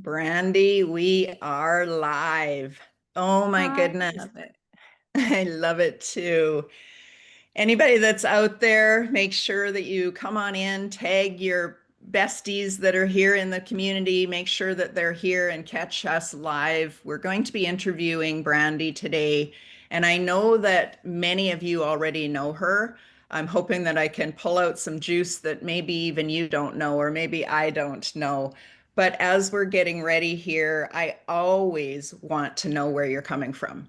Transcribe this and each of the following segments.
Brandi, we are live. Oh my I goodness. love it. I love it too. Anybody that's out there, make sure that you come on in, tag your besties that are here in the community, make sure that they're here and catch us live. We're going to be interviewing Brandi today, and I know that many of you already know her. I'm hoping that I can pull out some juice that maybe even you don't know, or maybe I don't know. But as we're getting ready here, I always want to know where you're coming from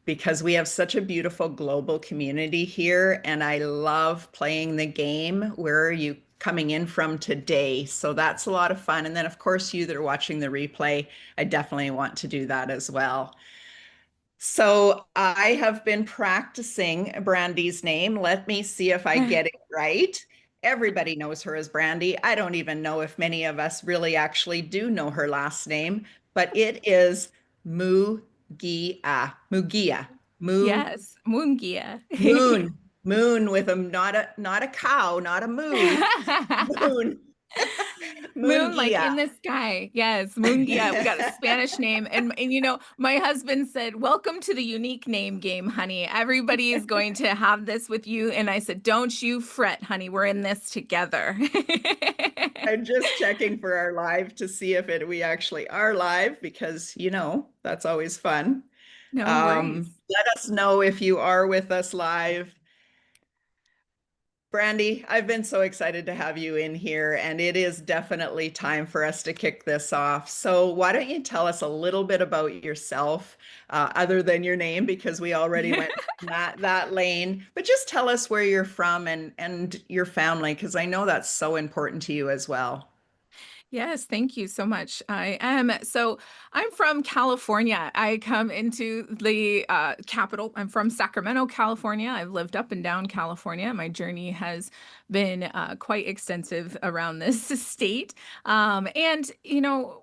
because we have such a beautiful global community here, and I love playing the game. Where are you coming in from today? So that's a lot of fun. And then, of course, you that are watching the replay, I definitely want to do that as well. So I have been practicing Brandi's name. Let me see if I get it right. Everybody knows her as Brandi. I don't even know if many of us really actually do know her last name, but it is Mugia. Mugia. Mu Yes, Munguia. Moon. Moon with a not a cow, not a moo. Moon. Moon, like Mungia. in the sky. Yes, Munguia. We got a Spanish name. And my husband said, "Welcome to the unique name game, honey. Everybody is going to have this with you." And I said, "Don't you fret, honey. We're in this together." I'm just checking for our live to see if we actually are live because that's always fun. No worries. Let us know if you are with us live. Brandi, I've been so excited to have you in here, and it is definitely time for us to kick this off. So, why don't you tell us a little bit about yourself, other than your name, because we already went that lane. But just tell us where you're from and your family, because I know that's so important to you as well. Yes, thank you so much. I'm from California. I come into the capital. I'm from Sacramento, California. I've lived up and down California. My journey has been quite extensive around this state. And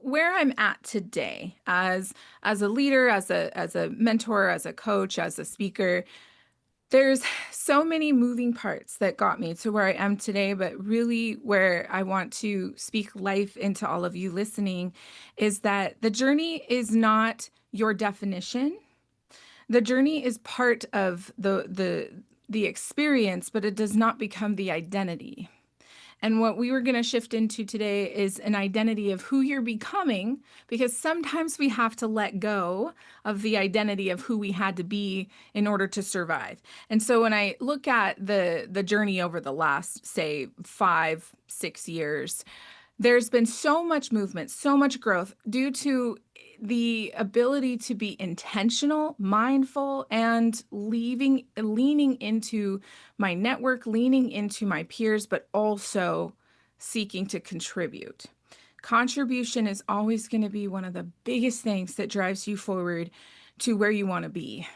where I'm at today as a leader, as a mentor, as a coach, as a speaker, there's so many moving parts that got me to where I am today, but really where I want to speak life into all of you listening is that the journey is not your definition. The journey is part of the experience, but it does not become the identity. And what we were going to shift into today is an identity of who you're becoming, because sometimes we have to let go of the identity of who we had to be in order to survive. And so when I look at the journey over the last, say, 5, 6 years, there's been so much movement, so much growth due to the ability to be intentional, mindful, and leaning into my network, leaning into my peers, but also seeking to contribute. Contribution is always going to be one of the biggest things that drives you forward to where you want to be.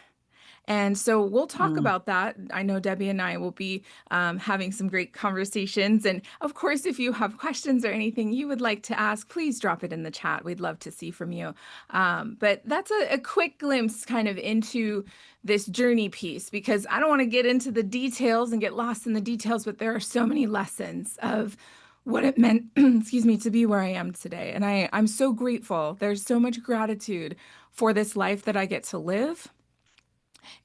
And so we'll talk Mm. about that. I know Debbie and I will be having some great conversations. And of course, if you have questions or anything you would like to ask, please drop it in the chat. We'd love to see from you. But that's a quick glimpse kind of into this journey piece, because I don't want to get into the details and get lost in the details, but there are so many lessons of what it meant, excuse me, to be where I am today. And I'm so grateful. There's so much gratitude for this life that I get to live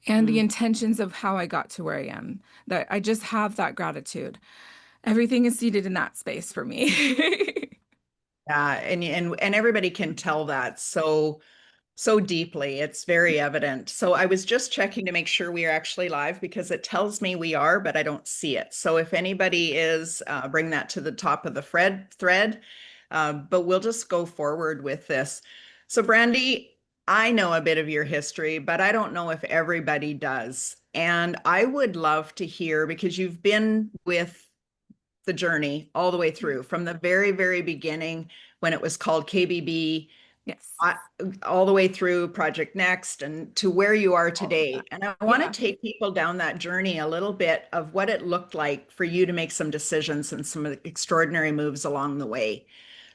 and the Mm. intentions of how I got to where I am. That I just have that gratitude. Everything is seated in that space for me. Yeah, and everybody can tell that so deeply. It's very evident. So I was just checking to make sure we are actually live because it tells me we are, but I don't see it. So if anybody is, bring that to the top of the thread. But we'll just go forward with this. So Brandi, I know a bit of your history, but I don't know if everybody does. And I would love to hear because you've been with the journey all the way through from the very, very beginning when it was called KBB, Yes, uh, all the way through Project Next and to where you are all of today. that. And I want to Yeah, take people down that journey a little bit of what it looked like for you to make some decisions and some extraordinary moves along the way.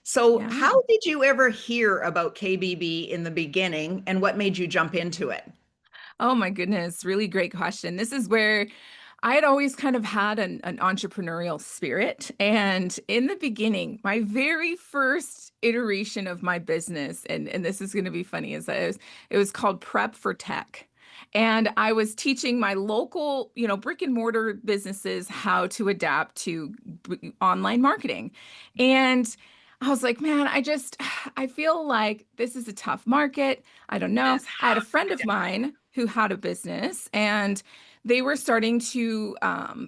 So, yeah. how did you ever hear about KBB in the beginning and what made you jump into it? Oh my goodness, really great question. This is where I had always kind of had an entrepreneurial spirit. And in the beginning, my very first iteration of my business, and this is going to be funny, is that it was called Prep for Tech. And I was teaching my local, brick and mortar businesses how to adapt to online marketing. And I was like, man, I feel like this is a tough market. I don't know. I had a friend of mine who had a business, and they were starting to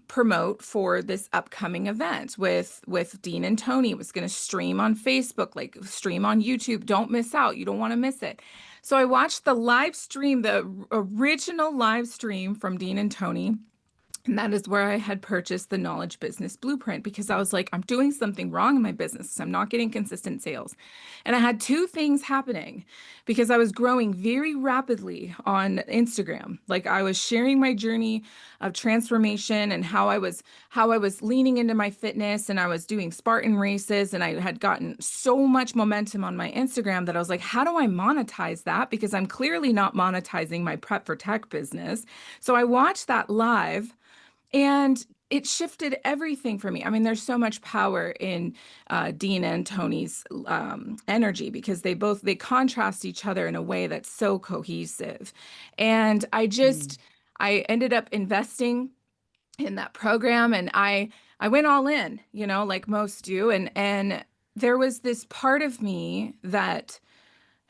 promote for this upcoming event with Dean and Tony. It was going to stream on Facebook, like stream on YouTube. Don't miss out. You don't want to miss it. So I watched the live stream, the original live stream from Dean and Tony. And that is where I had purchased the Knowledge Business Blueprint, because I was like, I'm doing something wrong in my business. I'm not getting consistent sales. And I had two things happening because I was growing very rapidly on Instagram. Like, I was sharing my journey of transformation and how I was leaning into my fitness, and I was doing Spartan races, and I had gotten so much momentum on my Instagram that I was like, how do I monetize that? Because I'm clearly not monetizing my Prep for Tech business. So I watched that live, and it shifted everything for me. I mean, there's so much power in Dean and Tony's energy, because they contrast each other in a way that's so cohesive. And I ended up investing in that program, and I went all in, like most do. And there was this part of me that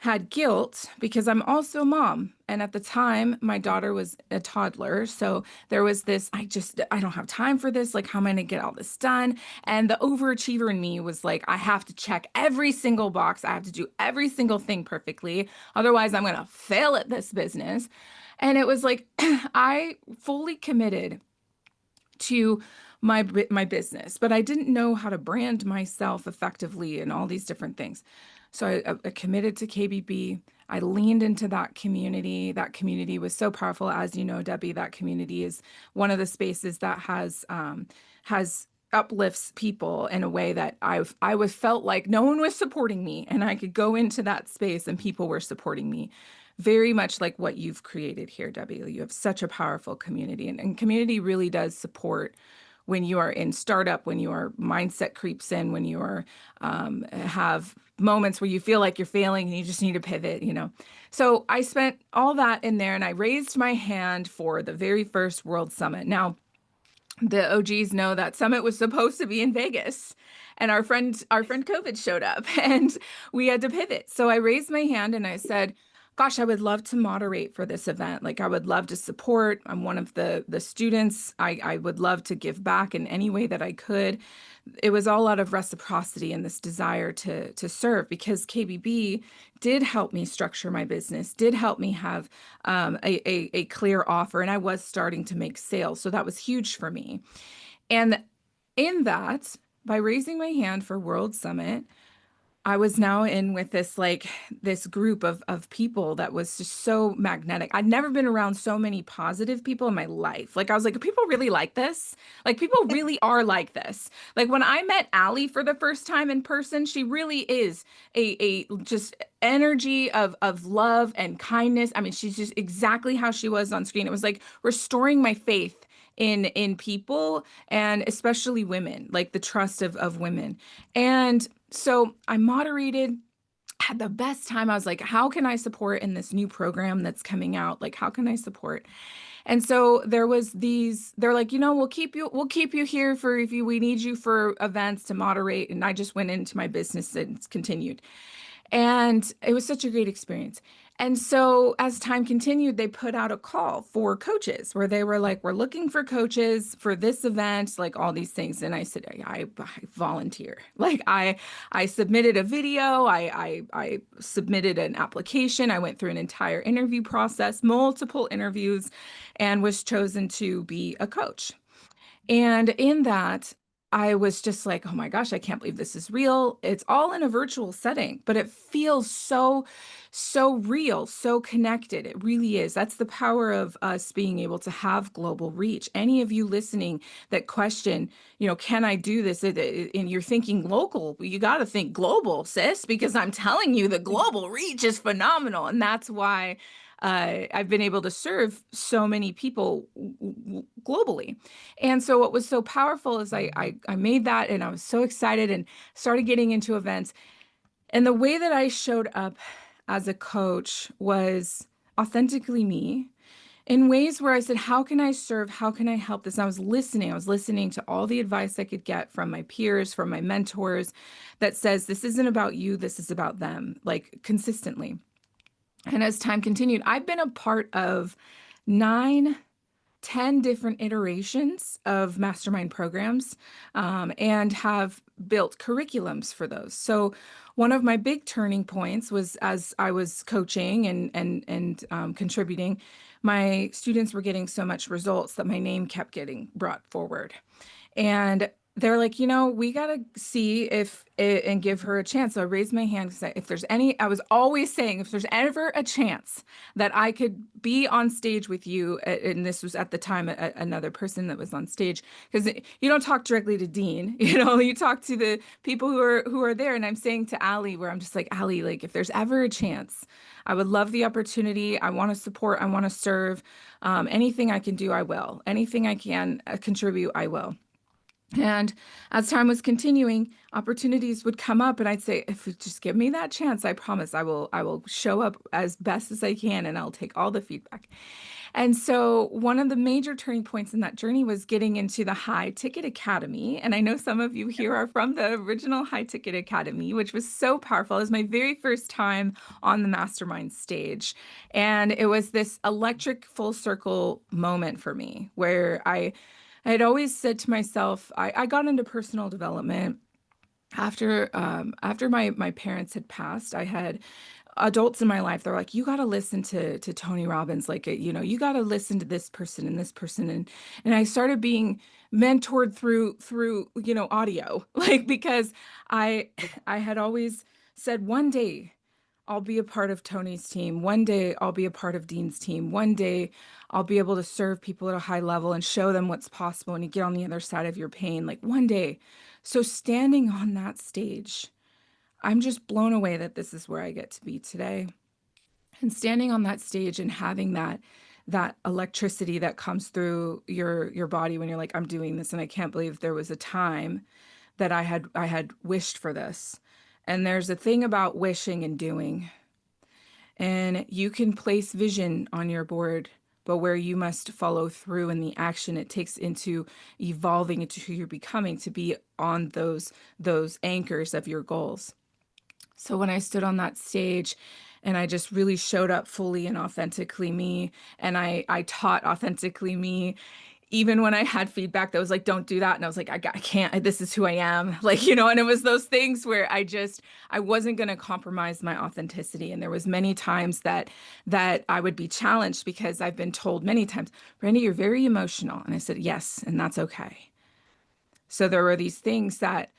had guilt, because I'm also a mom. And at the time, my daughter was a toddler. So there was this, I don't have time for this. Like, how am I going to get all this done? And the overachiever in me was like, I have to check every single box. I have to do every single thing perfectly. Otherwise, I'm going to fail at this business. And it was like, I fully committed to my business, but I didn't know how to brand myself effectively and all these different things. So I committed to KBB. I leaned into that community. That community was so powerful. As you know, Debbie, that community is one of the spaces that has uplifts people in a way that I was felt like no one was supporting me, and I could go into that space and people were supporting me. Very much like what you've created here, Debbie. You have such a powerful community, and community really does support when you are in startup, when your mindset creeps in, when you are have moments where you feel like you're failing and you just need to pivot, So I spent all that in there, and I raised my hand for the very first World Summit. Now, the OGs know that summit was supposed to be in Vegas, and our friend COVID showed up, and we had to pivot. So I raised my hand and I said, gosh, I would love to moderate for this event. Like, I would love to support. I'm one of the students. I would love to give back in any way that I could. It was all out of reciprocity and this desire to serve, because KBB did help me structure my business, did help me have a clear offer, and I was starting to make sales. So that was huge for me. And in that, by raising my hand for World Summit, I was now in with this group of people that was just so magnetic. I'd never been around so many positive people in my life. Like, I was like, people really like this. Like, people really are like this. Like, when I met Allie for the first time in person, she really is a just energy of love and kindness. I mean, she's just exactly how she was on screen. It was like restoring my faith in people, and especially women, like the trust of women. And so I moderated, had the best time. I was like, how can I support in this new program that's coming out? Like, how can I support? And so they're like, we'll keep you here for if we need you for events to moderate. And I just went into my business and it's continued. And it was such a great experience. And so as time continued, they put out a call for coaches where they were like, we're looking for coaches for this event, like all these things. And I said, I volunteer. Like, I submitted a video, I submitted an application. I went through an entire interview process, multiple interviews, and was chosen to be a coach. And in that, I was just like, oh my gosh, I can't believe this is real. It's all in a virtual setting, but it feels so real, so connected. It really is. That's the power of us being able to have global reach. Any of you listening that question, can I do this? And you're thinking local, you got to think global, sis, because I'm telling you, the global reach is phenomenal. And that's why I've been able to serve so many people globally. And so what was so powerful is I made that, and I was so excited and started getting into events. And the way that I showed up as a coach was authentically me, in ways where I said, how can I serve? How can I help this? And I was listening. I was listening to all the advice I could get from my peers, from my mentors, that says, this isn't about you, this is about them, like consistently. And as time continued, I've been a part of 9, 10 different iterations of mastermind programs, and have built curriculums for those. So one of my big turning points was as I was coaching and contributing, my students were getting so much results that my name kept getting brought forward. And they're like, we got to see if and give her a chance. So I raised my hand because if there's any, I was always saying, if there's ever a chance that I could be on stage with you, and this was at the time another person that was on stage, because you don't talk directly to Dean, you talk to the people who are there. And I'm saying to Allie, where I'm just like, Allie, like if there's ever a chance, I would love the opportunity. I want to support, I want to serve. Anything I can do, I will. Anything I can contribute, I will. And as time was continuing, opportunities would come up, and I'd say, if you just give me that chance, I promise I will show up as best as I can, and I'll take all the feedback. And so one of the major turning points in that journey was getting into the High Ticket Academy. And I know some of you here are from the original High Ticket Academy, which was so powerful. It was my very first time on the mastermind stage. And it was this electric full circle moment for me where I had always said to myself, I got into personal development after my parents had passed. I had adults in my life. They're like, you got to listen to Tony Robbins, like, you got to listen to this person and this person. And I started being mentored through audio, like, because I had always said, one day I'll be a part of Tony's team. One day I'll be a part of Dean's team. One day I'll be able to serve people at a high level and show them what's possible, and you get on the other side of your pain, like one day. So standing on that stage, I'm just blown away that this is where I get to be today. And standing on that stage and having that electricity that comes through your body when you're like, I'm doing this, and I can't believe there was a time that I had wished for this. And there's a thing about wishing and doing. And you can place vision on your board, but where you must follow through in the action it takes into evolving into who you're becoming to be on those anchors of your goals. So when I stood on that stage and I just really showed up fully and authentically me, and I taught authentically me, even when I had feedback that was like, don't do that. And I was like, I can't, this is who I am. Like, and it was those things where I wasn't going to compromise my authenticity. And there was many times that I would be challenged because I've been told many times, Brandi, you're very emotional. And I said, yes, and that's okay. So there were these things that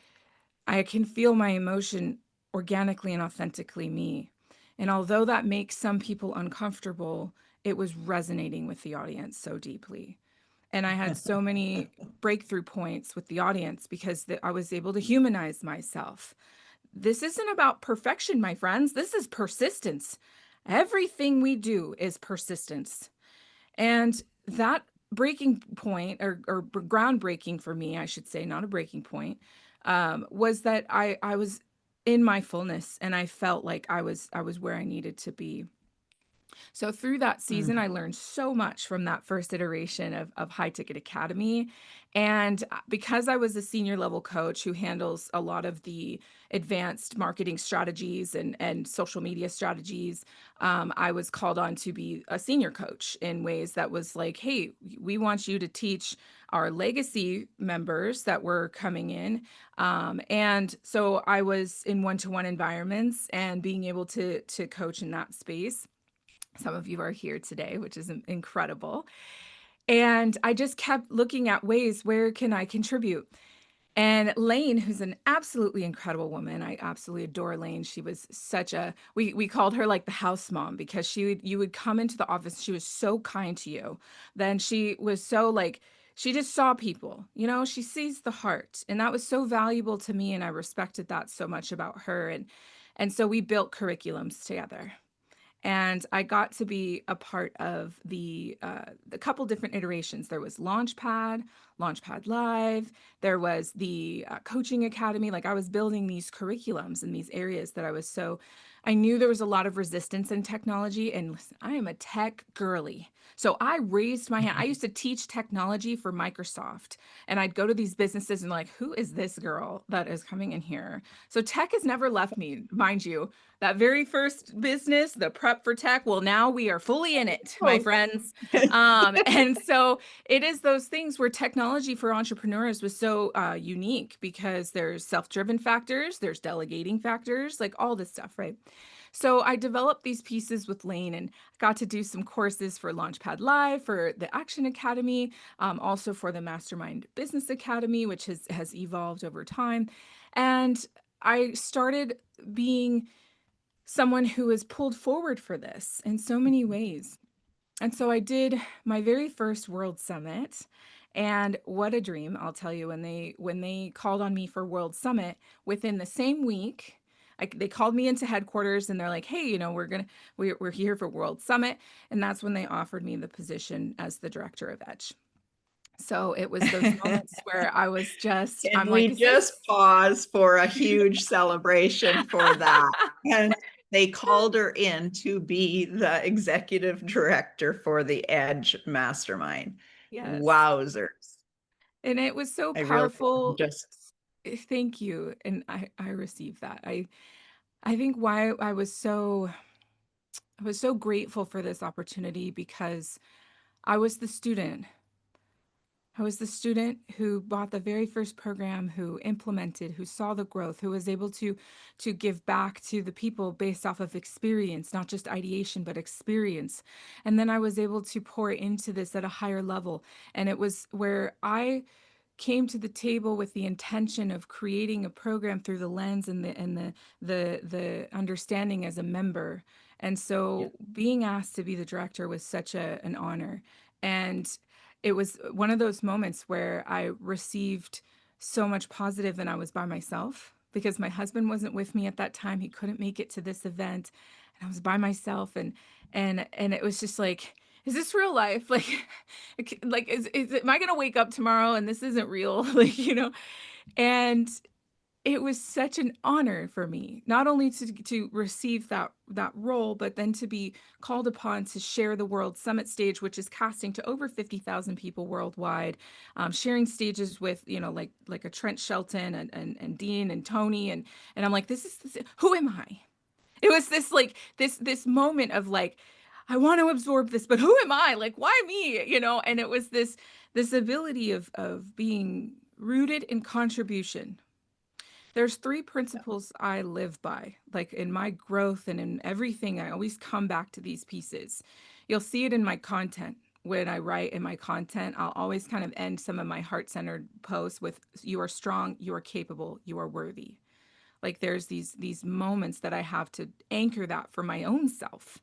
I can feel my emotion organically and authentically me. And although that makes some people uncomfortable, it was resonating with the audience so deeply. And I had so many breakthrough points with the audience because I was able to humanize myself. This isn't about perfection, my friends. This is persistence. Everything we do is persistence. And that breaking point, or groundbreaking for me, I should say, not a breaking point, was that I was in my fullness, and I felt like I was where I needed to be. So through that season, I learned so much from that first iteration of High Ticket Academy. And because I was a senior level coach who handles a lot of the advanced marketing strategies and social media strategies, I was called on to be a senior coach in ways that was like, hey, we want you to teach our legacy members that were coming in. And so I was in one-to-one environments and being able to coach in that space. Some of you are here today, which is incredible. And I just kept looking at ways, where can I contribute? And Lane, who's an absolutely incredible woman, I absolutely adore Lane. She was we called her like the house mom, because you would come into the office, she was so kind to you. Then she was so like, she just saw people, she sees the heart. And that was so valuable to me. And I respected that so much about her. And so we built curriculums together. And I got to be a part of the couple different iterations. There was Launchpad, Launchpad Live. There was the coaching academy. Like I was building these curriculums in these areas that I knew there was a lot of resistance in technology. And listen, I am a tech girly. So I raised my hand. I used to teach technology for Microsoft, and I'd go to these businesses and like, who is this girl that is coming in here? So tech has never left me, mind you. That very first business, the prep for tech, well, now we are fully in it, my Oh, friends. And so it is those things where technology for entrepreneurs was so unique because there's self-driven factors, there's delegating factors, like all this stuff, right? So I developed these pieces with Lane and got to do some courses for Launchpad Live, for the Action Academy, also for the Mastermind Business Academy, which has evolved over time. And I started being someone who is pulled forward for this in so many ways. And so I did my very first World Summit. And what a dream, I'll tell you, when they called on me for World Summit within the same week, they called me into headquarters and they're like, hey, we're here for World Summit. And that's when they offered me the position as the director of EDGE. So it was those moments where I was just, can I'm like, we is this? just pause for a huge celebration for that? And they called her in to be the executive director for the EDGE Mastermind. Yes. Wowzers. And it was so I really powerful. just, Thank you. And I received that. I think why I was so grateful for this opportunity because I was the student. I was the student who bought the very first program, who implemented, who saw the growth, who was able to give back to the people based off of experience, not just ideation, but experience. And then I was able to pour into this at a higher level. And it was where I came to the table with the intention of creating a program through the lens and the understanding as a member. And yeah. so being asked to be the director was such an honor. And it was one of those moments where I received so much positive and I was by myself because my husband wasn't with me at that time. He couldn't make it to this event and I was by myself and it was just like, is this real life? Like am I gonna wake up tomorrow and this isn't real? And it was such an honor for me, not only to receive that role, but then to be called upon to share the World Summit stage, which is casting to over 50,000 people worldwide, sharing stages with, like a Trent Shelton and Dean and Tony. And I'm like, who am I? It was this like this moment of like, I want to absorb this, but who am I? Like, why me? And it was this ability of being rooted in contribution. There's three principles I live by, like in my growth and in everything. I always come back to these pieces. You'll see it in my content. When I write in my content, I'll always kind of end some of my heart-centered posts with, you are strong, you are capable, you are worthy. Like there's these moments that I have to anchor that for my own self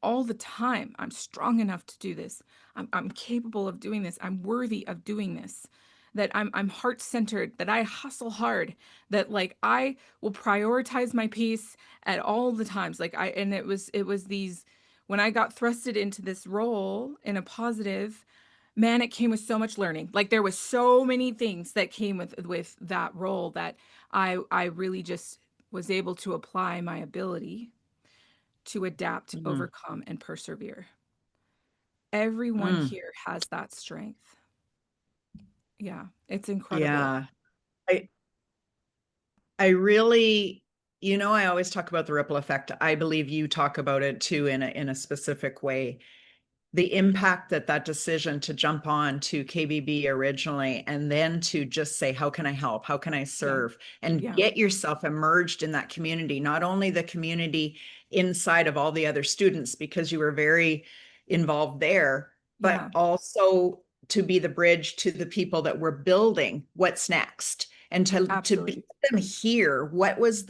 all the time. I'm strong enough to do this. I'm capable of doing this. I'm worthy of doing this. That I'm heart-centered, that I hustle hard, that like I will prioritize my peace at all the times. And it was these when I got thrusted into this role in a positive, man, it came with so much learning. Like there was so many things that came with that role that I really just was able to apply my ability to adapt, Mm, overcome, and persevere. Everyone mm, here has that strength. Yeah, it's incredible. yeah. I, I really, I always talk about the ripple effect. I believe you talk about it too in a specific way. The impact that that decision to jump on to KBB originally and then to just say, how can I help? How can I Yeah, serve? And yeah, get yourself immersed in that community, not only the community inside of all the other students, because you were very involved there, but yeah, also to be the bridge to the people that were building what's next and to absolutely. be them hear what was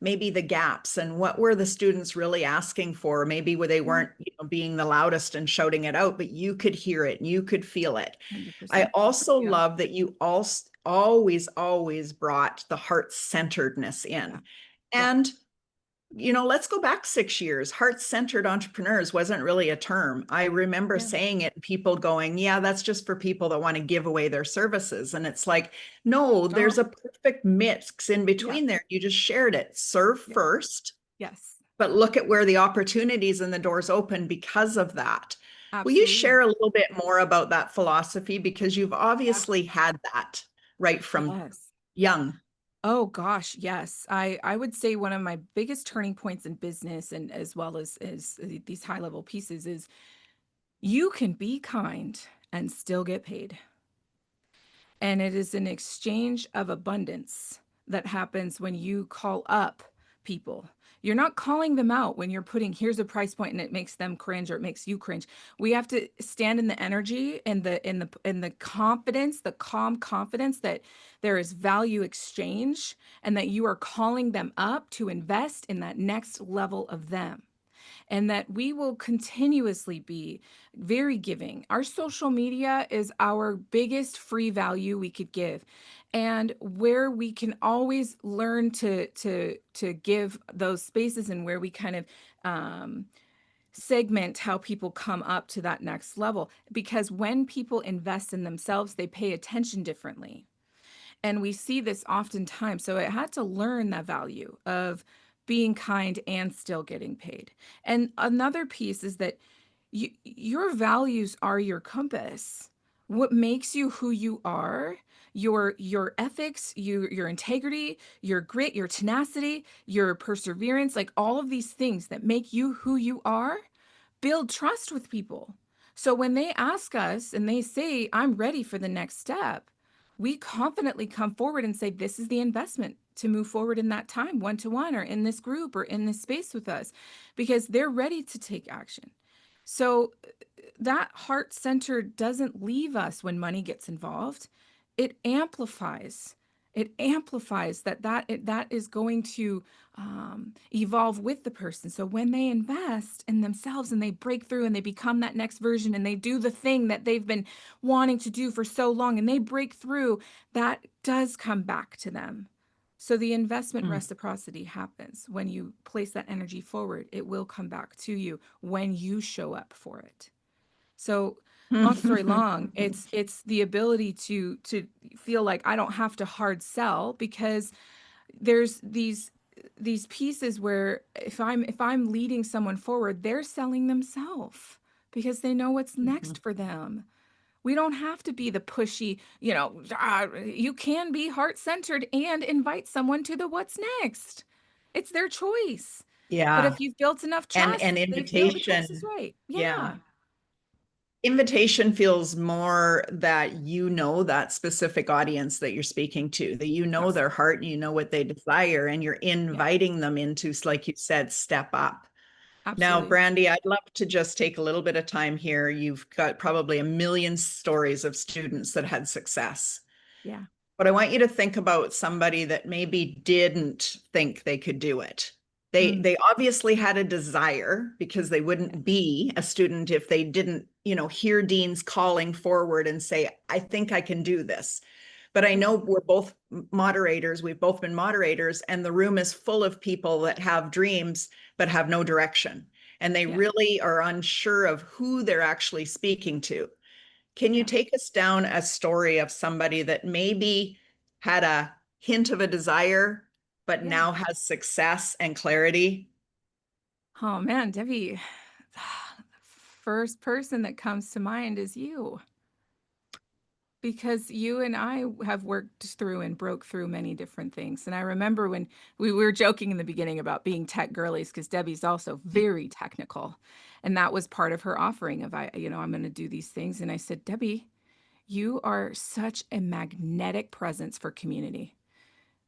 maybe the gaps and what were the students really asking for, maybe where they Yeah, weren't being the loudest and shouting it out, but you could hear it and you could feel it. I 100%. also Yeah, love that you also always brought the heart centeredness yeah, in. yeah, And let's go back 6 years. Heart-centered entrepreneurs wasn't really a term. I remember Yeah. saying it, and people going, yeah, that's just for people that want to give away their services. And it's like, no, there's Oh, a perfect mix in yeah. between there. You just shared it. Serve Yeah. first, Yes. but look at where the opportunities and the doors open because of that. Will you Absolutely. share a little bit more about that philosophy? Because you've Yeah. obviously had that right from Yes. young. Oh gosh, yes. I would say one of my biggest turning points in business and as well as these high level pieces is you can be kind and still get paid. And it is an exchange of abundance that happens when you call up people. You're not calling them out when you're putting, here's a price point and it makes them cringe or it makes you cringe. We have to stand in the energy and the confidence, the calm confidence that there is value exchange and that you are calling them up to invest in that next level of them, and that we will continuously be very giving. Our social media is our biggest free value we could give, and where we can always learn to give those spaces, and where we kind of segment how people come up to that next level, because when people invest in themselves, they pay attention differently. And we see this oftentimes. So I had to learn that value of being kind and still getting paid. And another piece is that your values are your compass. What makes you who you are, your ethics, your integrity, your grit, your tenacity, your perseverance, like all of these things that make you who you are, build trust with people. So when they ask us and they say, I'm ready for the next step, we confidently come forward and say, this is the investment to move forward in that time, one to one, or in this group, or in this space with us, because they're ready to take action. So that heart center doesn't leave us when money gets involved. It amplifies. It amplifies that is going to evolve with the person. So when they invest in themselves and they break through and they become that next version and they do the thing that they've been wanting to do for so long and they break through, that does come back to them. So the investment Mm. reciprocity happens when you place that energy forward. It will come back to you when you show up for it. So long story long, it's the ability to feel like I don't have to hard sell, because there's these pieces where if I'm leading someone forward, they're selling themselves because they know what's next for them. We don't have to be the pushy, you can be heart-centered and invite someone to the what's next. It's their choice. But Yeah. if you've built enough And trust, they feel the choice is invitation. right. Yeah. Yeah. Invitation feels more that that specific audience that you're speaking to, that Yes. their heart, you know what they desire, and you're Yeah. inviting them into, like you said, step up. Now, Absolutely. Brandi, I'd love to just take a little bit of time here. You've got probably a million stories of students that had success. Yeah. But I want you to think about somebody that maybe didn't think they could do it. Mm. They obviously had a desire, because they Yeah. wouldn't be a student if they didn't, hear deans calling forward and say, I think I can do this. But I Yeah. know we're both moderators, we've both been moderators, and the room is full of people that have dreams but have no direction. And they Yeah. really are unsure of who they're actually speaking to. Can you Yeah. take us down a story of somebody that maybe had a hint of a desire, but Yeah. now has success and clarity? Oh man, Debbie, first person that comes to mind is you, because you and I have worked through and broke through many different things. And I remember when we were joking in the beginning about being tech girlies, because Debbie's also very technical. And that was part of her offering of, I'm going to do these things. And I said, Debbie, you are such a magnetic presence for community.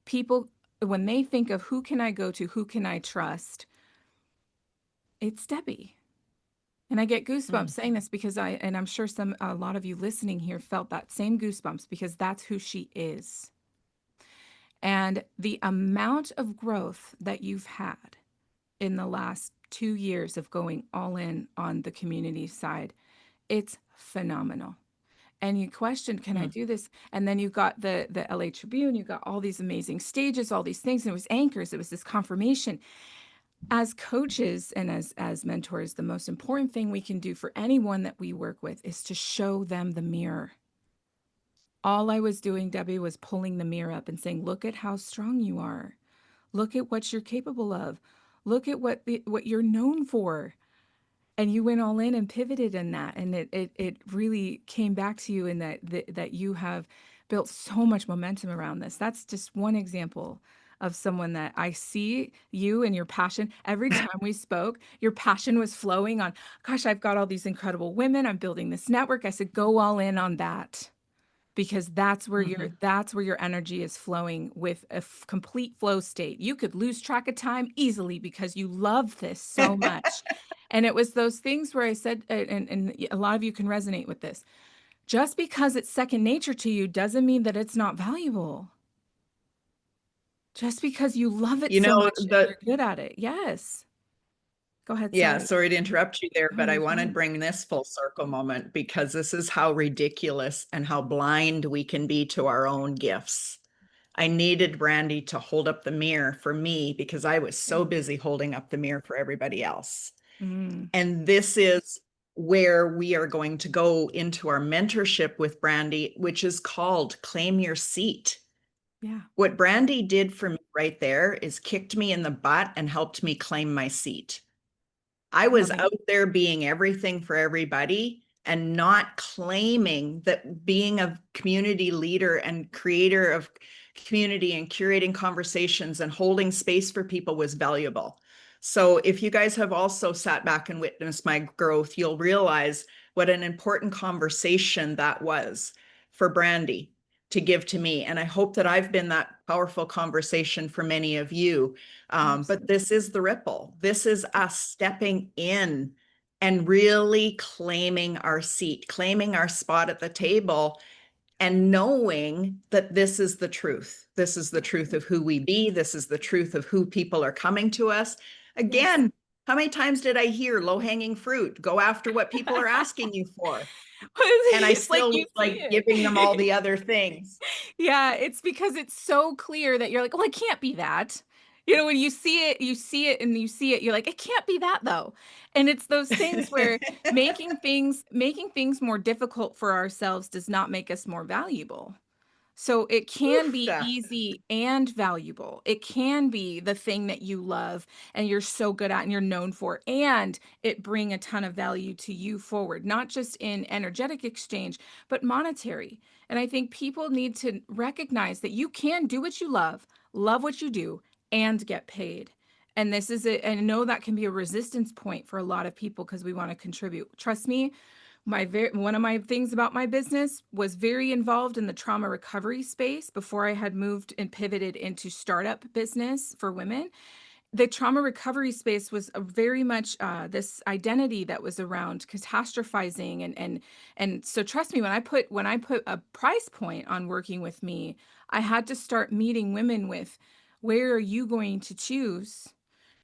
People, when they think of who can I go to, who can I trust, it's Debbie. And I get goosebumps Mm. saying this because and I'm sure a lot of you listening here felt that same goosebumps, because that's who she is. And the amount of growth that you've had in the last 2 years of going all in on the community side, it's phenomenal. And you questioned, can I Mm. do this? And then you got the LA Tribune, you got all these amazing stages, all these things, and it was anchors, it was this confirmation. As coaches and as mentors, the most important thing we can do for anyone that we work with is to show them the mirror. All I was doing, Debbie, was pulling the mirror up and saying, look at how strong you are. Look at what you're capable of. Look at what you're known for. And you went all in and pivoted in that. And it really came back to you in that you have built so much momentum around this. That's just one example of someone that I see you and your passion. Every time we spoke, your passion was flowing on, gosh, I've got all these incredible women. I'm building this network. I said, go all in on that because Mhm. that's where your energy is flowing with a complete flow state. You could lose track of time easily because you love this so much. And it was those things where I said, and a lot of you can resonate with this. Just because it's second nature to you doesn't mean that it's not valuable. Just because you love it You so know, much and you're good at it. Yes. Go ahead. yeah, Sorry. sorry to interrupt you there, Oh, but I you're want to fine. bring this full circle moment because this is how ridiculous and how blind we can be to our own gifts. I needed Brandi to hold up the mirror for me because I was so busy holding up the mirror for everybody else. Mm, And this is where we are going to go into our mentorship with Brandi, which is called Claim Your Seat. yeah. What Brandi did for me right there is kicked me in the butt and helped me claim my seat. I was Love it. out there being everything for everybody and not claiming that being a community leader and creator of community and curating conversations and holding space for people was valuable. So if you guys have also sat back and witnessed my growth, you'll realize what an important conversation that was for Brandi to give to me. And I hope that I've been that powerful conversation for many of you. But Absolutely. this is the ripple. This is us stepping in and really claiming our seat, claiming our spot at the table, and knowing that this is the truth. This is the truth of who we be. This is the truth of who people are coming to us. Yes. Again, how many times did I hear low hanging fruit? Go after what people are asking you for. And I It's like still you was see like giving them all it. the other things. Yeah, it's because it's so clear that you're like, "Well, it can't be that." When you see it, you see it and you see it, you're like, "It can't be that though." And it's those things where making things more difficult for ourselves does not make us more valuable. So it can Oof. be easy and valuable. It can be the thing that you love and you're so good at and you're known for, and it bring a ton of value to you forward, not just in energetic exchange, but monetary. And I think people need to recognize that you can do what you love what you do, and get paid. And this is it. And I know that can be a resistance point for a lot of people because we want to contribute. Trust me, one of my things about my business was very involved in the trauma recovery space before I had moved and pivoted into startup business for women. The trauma recovery space was a very much this identity that was around catastrophizing, and so trust me, when I put a price point on working with me, I had to start meeting women with, where are you going to choose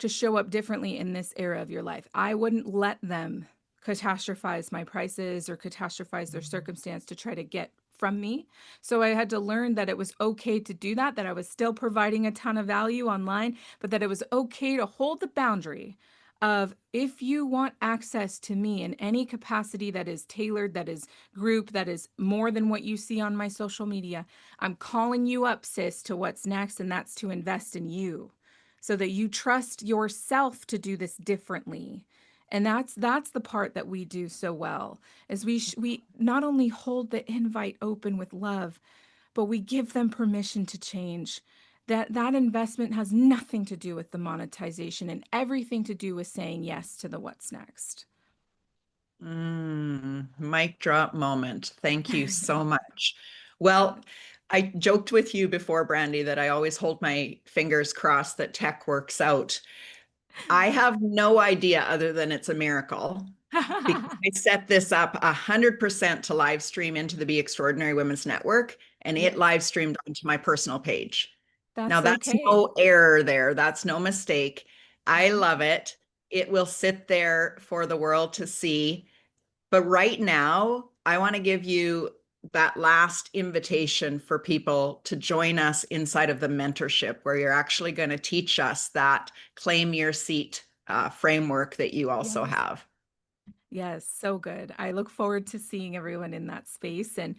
to show up differently in this era of your life? I wouldn't let them catastrophize my prices or catastrophize their circumstance to try to get from me. So I had to learn that it was okay to do that, that I was still providing a ton of value online, but that it was okay to hold the boundary of, if you want access to me in any capacity that is tailored, that is group, that is more than what you see on my social media, I'm calling you up, sis, to what's next, and that's to invest in you so that you trust yourself to do this differently. And that's the part that we do so well, is we not only hold the invite open with love, but we give them permission to change. That investment has nothing to do with the monetization and everything to do with saying yes to the what's next. Mic drop moment. Thank you so much. Well, I joked with you before, Brandi, that I always hold my fingers crossed that tech works out. I have no idea other than it's a miracle because I set this up 100% to live stream into the Be Extraordinary Women's Network, and it Yes, live streamed onto my personal page. Now, that's that's okay. no error there. That's no mistake. I Mhm. love it. It will sit there for the world to see. But right now, I want to give you that last invitation for people to join us inside of the mentorship, where you're actually going to teach us that claim your seat framework that you also Yes. have. Yes, so good. I look forward to seeing everyone in that space, and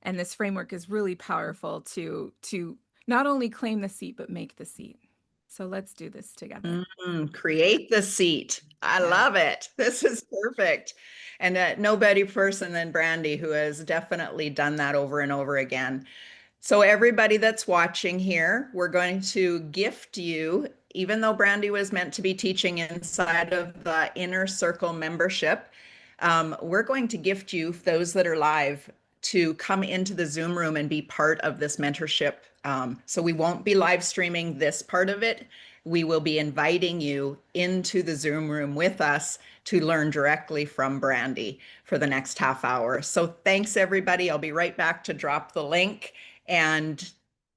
this framework is really powerful to not only claim the seat but make the seat. So let's do this together. Create the seat. I Yeah. love it. This is perfect. And no better person than Brandi, who has definitely done that over and over again. So everybody that's watching here, we're going to gift you, even though Brandi was meant to be teaching inside of the Inner Circle membership, we're going to gift you, those that are live, to come into the Zoom room and be part of this mentorship. So we won't be live streaming this part of it. We will be inviting you into the Zoom room with us to learn directly from Brandi for the next half hour. So thanks, everybody. I'll be right back to drop the link. And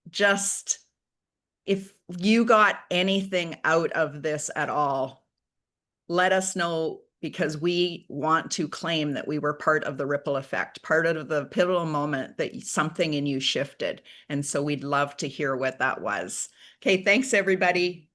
just, if you got anything out of this at all, let us know, because we want to claim that we were part of the ripple effect, part of the pivotal moment that something in you shifted. And so we'd love to hear what that was. Okay, thanks, everybody.